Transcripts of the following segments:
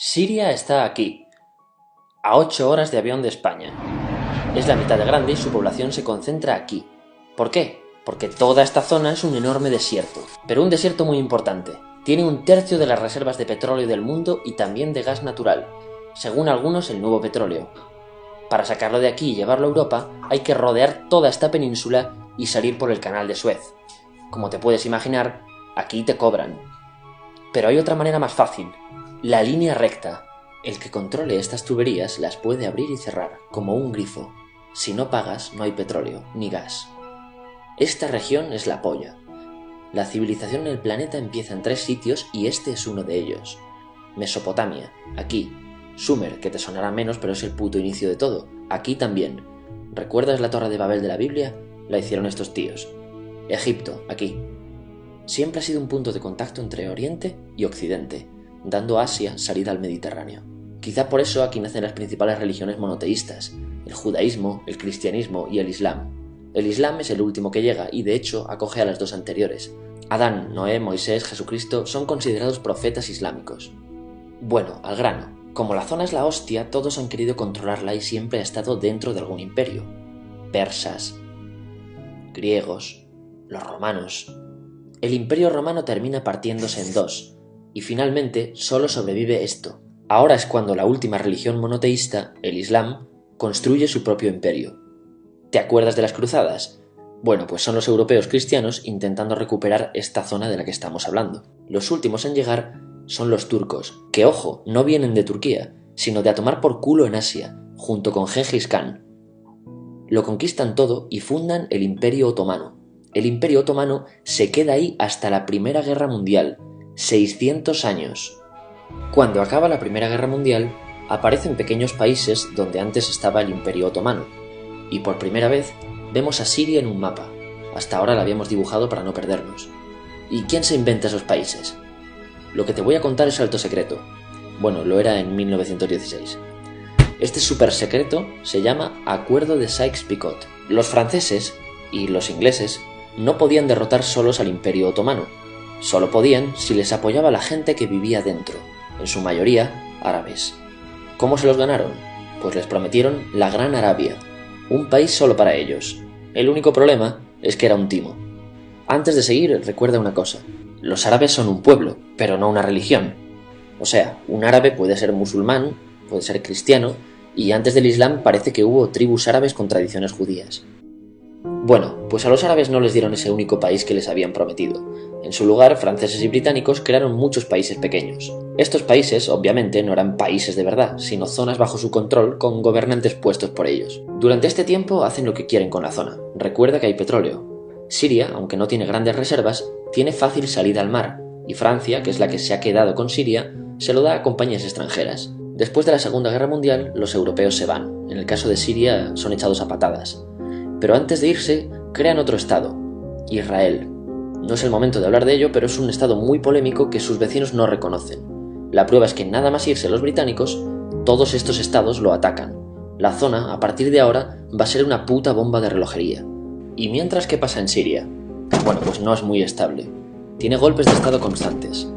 Siria está aquí, a 8 horas de avión de España. Es la mitad de grande y su población se concentra aquí. ¿Por qué? Porque toda esta zona es un enorme desierto, pero un desierto muy importante. Tiene 1/3 de las reservas de petróleo del mundo y también de gas natural, según algunos el nuevo petróleo. Para sacarlo de aquí y llevarlo a Europa, hay que rodear toda esta península y salir por el canal de Suez. Como te puedes imaginar, aquí te cobran. Pero hay otra manera más fácil, la línea recta. El que controle estas tuberías las puede abrir y cerrar, como un grifo. Si no pagas, no hay petróleo, ni gas. Esta región es la polla. La civilización en el planeta empieza en 3 sitios y este es uno de ellos. Mesopotamia, aquí. Sumer, que te sonará menos, pero es el puto inicio de todo. Aquí también. ¿Recuerdas la Torre de Babel de la Biblia? La hicieron estos tíos. Egipto, aquí. Siempre ha sido un punto de contacto entre Oriente y Occidente, dando a Asia salida al Mediterráneo. Quizá por eso aquí nacen las principales religiones monoteístas, el judaísmo, el cristianismo y el islam. El islam es el último que llega y de hecho acoge a las 2 anteriores. Adán, Noé, Moisés, Jesucristo son considerados profetas islámicos. Bueno, al grano. Como la zona es la hostia, todos han querido controlarla y siempre ha estado dentro de algún imperio. Persas, griegos, los romanos. El imperio romano termina partiéndose en 2, y finalmente solo sobrevive esto. Ahora es cuando la última religión monoteísta, el Islam, construye su propio imperio. ¿Te acuerdas de las cruzadas? Bueno, pues son los europeos cristianos intentando recuperar esta zona de la que estamos hablando. Los últimos en llegar son los turcos, que ojo, no vienen de Turquía, sino de a tomar por culo en Asia, junto con Gengis Khan. Lo conquistan todo y fundan el Imperio Otomano. El Imperio Otomano se queda ahí hasta la Primera Guerra Mundial, 600 años. Cuando acaba la Primera Guerra Mundial, aparecen pequeños países donde antes estaba el Imperio Otomano, y por primera vez vemos a Siria en un mapa. Hasta ahora la habíamos dibujado para no perdernos. ¿Y quién se inventa esos países? Lo que te voy a contar es alto secreto. Bueno, lo era en 1916. Este súper secreto se llama Acuerdo de Sykes-Picot. Los franceses y los ingleses no podían derrotar solos al Imperio Otomano. Solo podían si les apoyaba la gente que vivía dentro, en su mayoría árabes. ¿Cómo se los ganaron? Pues les prometieron la Gran Arabia, un país solo para ellos. El único problema es que era un timo. Antes de seguir, recuerda una cosa. Los árabes son un pueblo, pero no una religión. O sea, un árabe puede ser musulmán, puede ser cristiano, y antes del Islam parece que hubo tribus árabes con tradiciones judías. Bueno, pues a los árabes no les dieron ese único país que les habían prometido. En su lugar, franceses y británicos crearon muchos países pequeños. Estos países, obviamente, no eran países de verdad, sino zonas bajo su control con gobernantes puestos por ellos. Durante este tiempo hacen lo que quieren con la zona. Recuerda que hay petróleo. Siria, aunque no tiene grandes reservas, tiene fácil salida al mar, y Francia, que es la que se ha quedado con Siria, se lo da a compañías extranjeras. Después de la Segunda Guerra Mundial, los europeos se van. En el caso de Siria, son echados a patadas. Pero antes de irse, crean otro estado, Israel. No es el momento de hablar de ello, pero es un estado muy polémico que sus vecinos no reconocen. La prueba es que nada más irse los británicos, todos estos estados lo atacan. La zona, a partir de ahora, va a ser una puta bomba de relojería. ¿Y mientras qué pasa en Siria? Bueno, pues no es muy estable. Tiene golpes de estado constantes.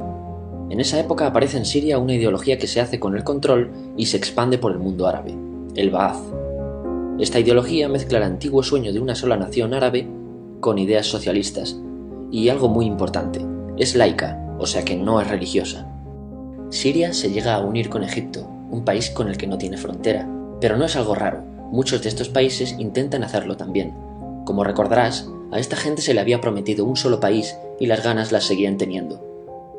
En esa época aparece en Siria una ideología que se hace con el control y se expande por el mundo árabe, el Ba'ath. Esta ideología mezcla el antiguo sueño de una sola nación árabe con ideas socialistas. Y algo muy importante, es laica, o sea que no es religiosa. Siria se llega a unir con Egipto, un país con el que no tiene frontera. Pero no es algo raro, muchos de estos países intentan hacerlo también. Como recordarás, a esta gente se le había prometido un solo país y las ganas las seguían teniendo.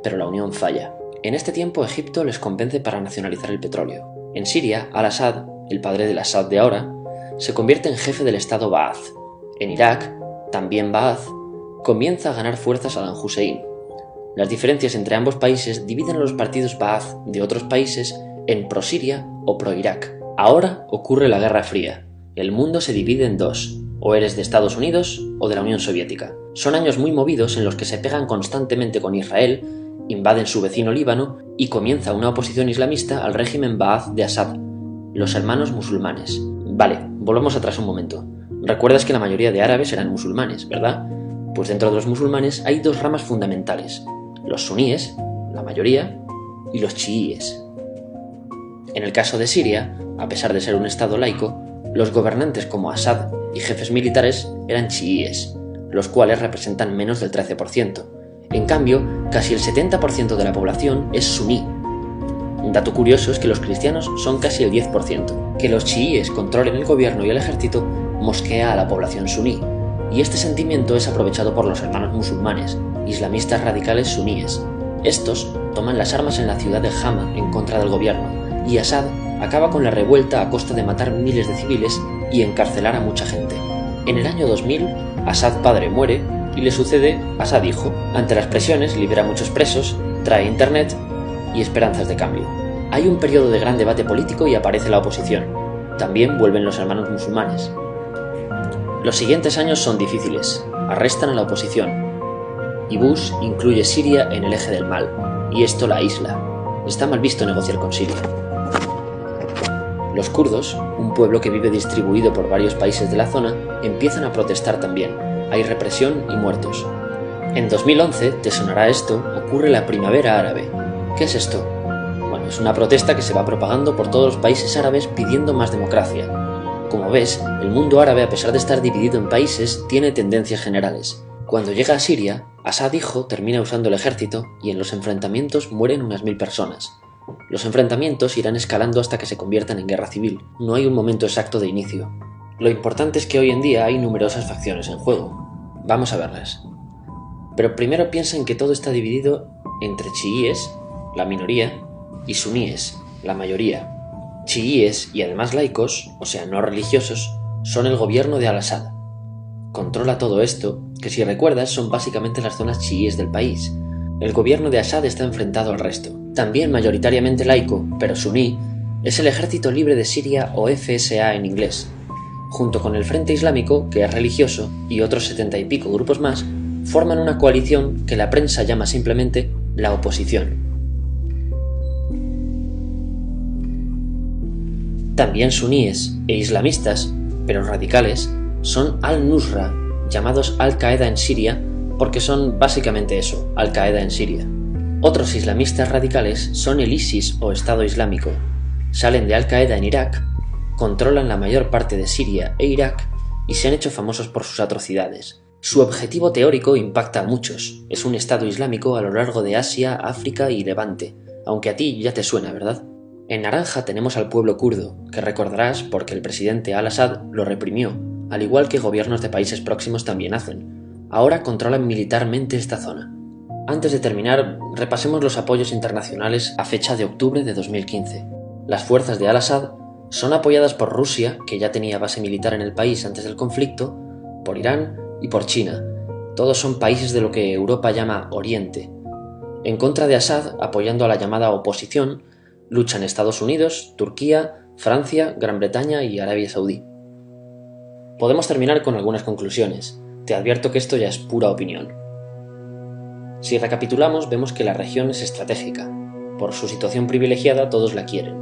Pero la unión falla. En este tiempo Egipto les convence para nacionalizar el petróleo. En Siria, Al-Assad, el padre del Assad de ahora, se convierte en jefe del estado Ba'ath. En Irak, también Ba'ath, comienza a ganar fuerza Saddam Hussein. Las diferencias entre ambos países dividen a los partidos Ba'ath de otros países en pro-Siria o pro-Irak. Ahora ocurre la Guerra Fría. El mundo se divide en 2, o eres de Estados Unidos o de la Unión Soviética. Son años muy movidos en los que se pegan constantemente con Israel, invaden su vecino Líbano y comienza una oposición islamista al régimen Ba'ath de Assad, los hermanos musulmanes. Vale, volvamos atrás un momento. Recuerdas que la mayoría de árabes eran musulmanes, ¿verdad? Pues dentro de los musulmanes hay 2 ramas fundamentales, los suníes, la mayoría, y los chiíes. En el caso de Siria, a pesar de ser un estado laico, los gobernantes como Assad y jefes militares eran chiíes, los cuales representan menos del 13%. En cambio, casi el 70% de la población es suní. Un dato curioso es que los cristianos son casi el 10%. Que los chiíes controlen el gobierno y el ejército mosquea a la población suní, y este sentimiento es aprovechado por los hermanos musulmanes, islamistas radicales suníes. Estos toman las armas en la ciudad de Hama en contra del gobierno, y Assad acaba con la revuelta a costa de matar miles de civiles y encarcelar a mucha gente. En el año 2000, Assad padre muere y le sucede Assad hijo. Ante las presiones libera a muchos presos, trae internet y esperanzas de cambio. Hay un periodo de gran debate político y aparece la oposición. También vuelven los hermanos musulmanes. Los siguientes años son difíciles. Arrestan a la oposición. Y Bush incluye Siria en el eje del mal, y esto la aísla. Está mal visto negociar con Siria. Los kurdos, un pueblo que vive distribuido por varios países de la zona, empiezan a protestar también. Hay represión y muertos. En 2011, te sonará esto, ocurre la Primavera Árabe. ¿Qué es esto? Bueno, es una protesta que se va propagando por todos los países árabes pidiendo más democracia. Como ves, el mundo árabe, a pesar de estar dividido en países, tiene tendencias generales. Cuando llega a Siria, Assad hijo termina usando el ejército y en los enfrentamientos mueren unas 1000 personas. Los enfrentamientos irán escalando hasta que se conviertan en guerra civil. No hay un momento exacto de inicio. Lo importante es que hoy en día hay numerosas facciones en juego. Vamos a verlas. Pero primero piensa en que todo está dividido entre chiíes, la minoría, y suníes, la mayoría. Chiíes y además laicos, o sea no religiosos, son el gobierno de Al-Assad. Controla todo esto, que si recuerdas son básicamente las zonas chiíes del país. El gobierno de Assad está enfrentado al resto. También mayoritariamente laico, pero suní, es el Ejército Libre de Siria o FSA en inglés. Junto con el Frente Islámico, que es religioso, y otros 70 y pico grupos más, forman una coalición que la prensa llama simplemente la oposición. También suníes e islamistas, pero radicales, son Al-Nusra, llamados Al-Qaeda en Siria, porque son básicamente eso, Al-Qaeda en Siria. Otros islamistas radicales son el ISIS o Estado Islámico. Salen de Al-Qaeda en Irak, controlan la mayor parte de Siria e Irak y se han hecho famosos por sus atrocidades. Su objetivo teórico impacta a muchos. Es un Estado Islámico a lo largo de Asia, África y Levante, aunque a ti ya te suena, ¿verdad? En naranja tenemos al pueblo kurdo, que recordarás porque el presidente Al-Assad lo reprimió, al igual que gobiernos de países próximos también hacen. Ahora controlan militarmente esta zona. Antes de terminar, repasemos los apoyos internacionales a fecha de octubre de 2015. Las fuerzas de Al-Assad son apoyadas por Rusia, que ya tenía base militar en el país antes del conflicto, por Irán y por China. Todos son países de lo que Europa llama Oriente. En contra de Assad, apoyando a la llamada oposición, luchan Estados Unidos, Turquía, Francia, Gran Bretaña y Arabia Saudí. Podemos terminar con algunas conclusiones. Te advierto que esto ya es pura opinión. Si recapitulamos, vemos que la región es estratégica. Por su situación privilegiada, todos la quieren.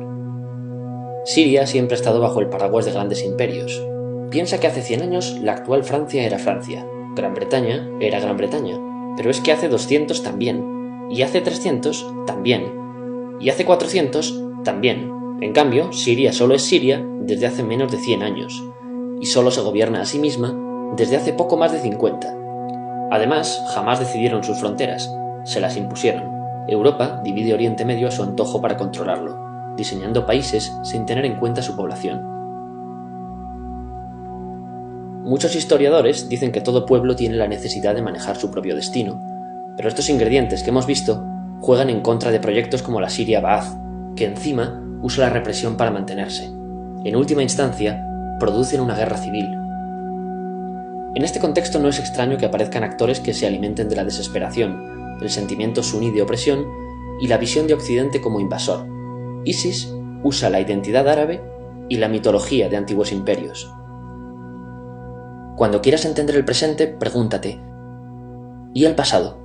Siria siempre ha estado bajo el paraguas de grandes imperios. Piensa que hace 100 años la actual Francia era Francia, Gran Bretaña era Gran Bretaña, pero es que hace 200 también, y hace 300 también, y hace 400 también. En cambio, Siria solo es Siria desde hace menos de 100 años, y solo se gobierna a sí misma desde hace poco más de 50. Además, jamás decidieron sus fronteras, se las impusieron. Europa divide Oriente Medio a su antojo para controlarlo, diseñando países sin tener en cuenta su población. Muchos historiadores dicen que todo pueblo tiene la necesidad de manejar su propio destino, pero estos ingredientes que hemos visto juegan en contra de proyectos como la Siria Ba'ath, que encima usa la represión para mantenerse. En última instancia, producen una guerra civil. En este contexto no es extraño que aparezcan actores que se alimenten de la desesperación, el sentimiento suní de opresión y la visión de Occidente como invasor. ISIS usa la identidad árabe y la mitología de antiguos imperios. Cuando quieras entender el presente, pregúntate: ¿y el pasado?